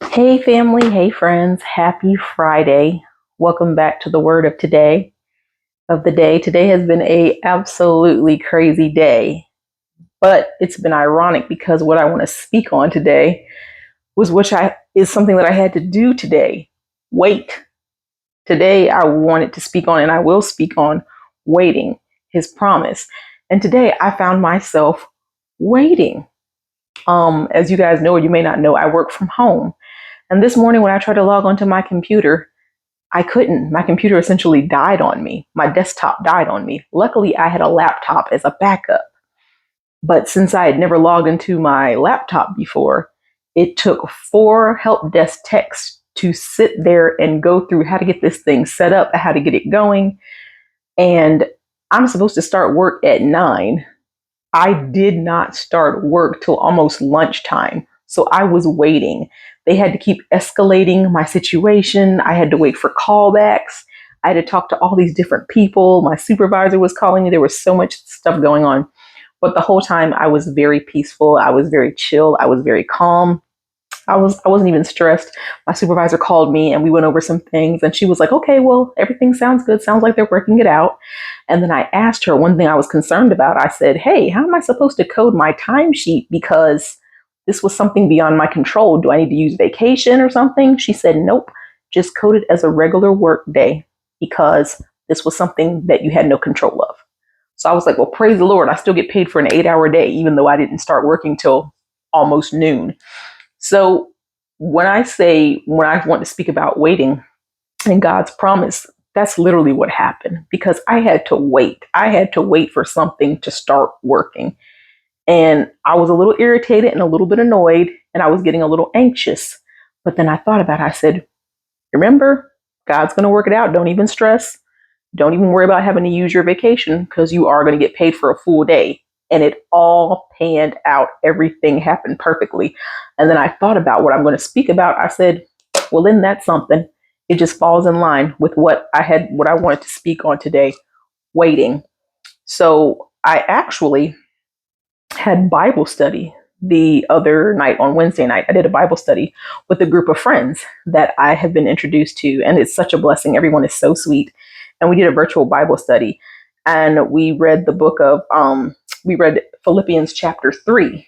Hey family, hey friends, happy Friday. Welcome back to the word of the day. Today has been a absolutely crazy day, but it's been ironic because what I want to speak on today is something that I had to do today. Wait. Today I wanted to speak on and I will speak on waiting, his promise. And today I found myself waiting. As you guys know or you may not know, I work from home. And this morning when I tried to log onto my computer, I couldn't. My computer essentially died on me. My desktop died on me. Luckily, I had a laptop as a backup. But since I had never logged into my laptop before, it took 4 help desk techs to sit there and go through how to get this thing set up, how to get it going. And I'm supposed to start work at 9. I did not start work till almost lunchtime. So I was waiting. They had to keep escalating my situation. I had to wait for callbacks. I had to talk to all these different people. My supervisor was calling me. There was so much stuff going on. But the whole time I was very peaceful. I was very chill. I was very calm. I wasn't even stressed. My supervisor called me and we went over some things and she was like, "Okay, well, everything sounds good. Sounds like they're working it out." And then I asked her one thing I was concerned about. I said, "Hey, how am I supposed to code my timesheet because this was something beyond my control? Do I need to use vacation or something?" She said, "Nope, just code it as a regular work day because this was something that you had no control of." So I was like, "Well, praise the Lord. I still get paid for an 8-hour day, even though I didn't start working till almost noon." So when I want to speak about waiting and God's promise, that's literally what happened because I had to wait. I had to wait for something to start working. And I was a little irritated and a little bit annoyed and I was getting a little anxious. But then I thought about it. I said, "Remember, God's going to work it out. Don't even stress. Don't even worry about having to use your vacation because you are going to get paid for a full day." And it all panned out. Everything happened perfectly. And then I thought about what I'm going to speak about. I said, well, then that's something. It just falls in line with what I wanted to speak on today, waiting. So I actually had Bible study the other night on Wednesday night. I did a Bible study with a group of friends that I have been introduced to, and it's such a blessing. Everyone is so sweet. And we did a virtual Bible study, and we read we read Philippians chapter 3.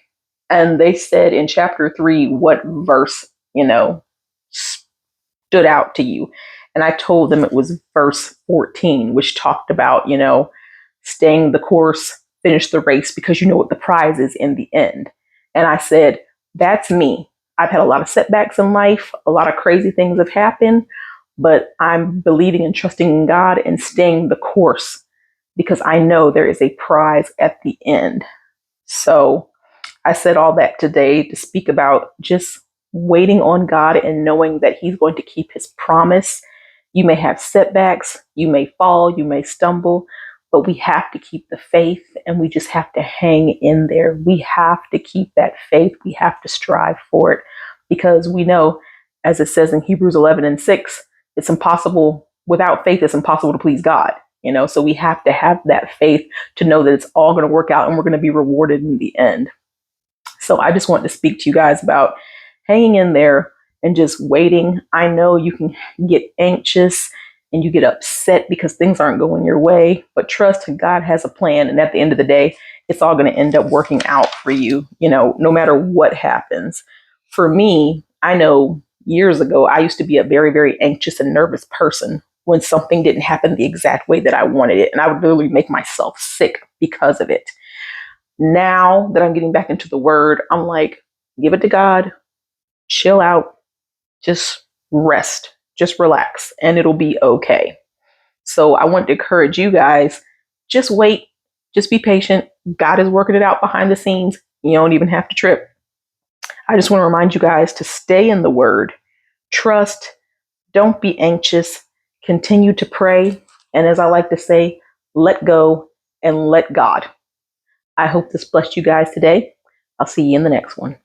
And they said in chapter 3 what verse, stood out to you. And I told them it was verse 14, which talked about, staying the course, finish the race because you know what the prize is in the end. And I said, that's me. I've had a lot of setbacks in life, a lot of crazy things have happened, but I'm believing and trusting in God and staying the course because I know there is a prize at the end. So I said all that today to speak about just waiting on God and knowing that He's going to keep His promise. You may have setbacks, you may fall, you may stumble, but we have to keep the faith and we just have to hang in there. We have to keep that faith. We have to strive for it because we know, as it says in Hebrews 11:6, it's impossible without faith, it's impossible to please God. So we have to have that faith to know that it's all going to work out and we're going to be rewarded in the end. So I just want to speak to you guys about hanging in there and just waiting. I know you can get anxious and you get upset because things aren't going your way, but trust God has a plan. And at the end of the day, it's all going to end up working out for you, no matter what happens. For me, I know years ago, I used to be a very, very anxious and nervous person when something didn't happen the exact way that I wanted it. And I would literally make myself sick because of it. Now that I'm getting back into the word, I'm like, give it to God, chill out, just rest, just relax, and it'll be okay. So I want to encourage you guys, just wait, just be patient. God is working it out behind the scenes. You don't even have to trip. I just want to remind you guys to stay in the word, trust, don't be anxious, continue to pray, and as I like to say, let go and let God. I hope this blessed you guys today. I'll see you in the next one.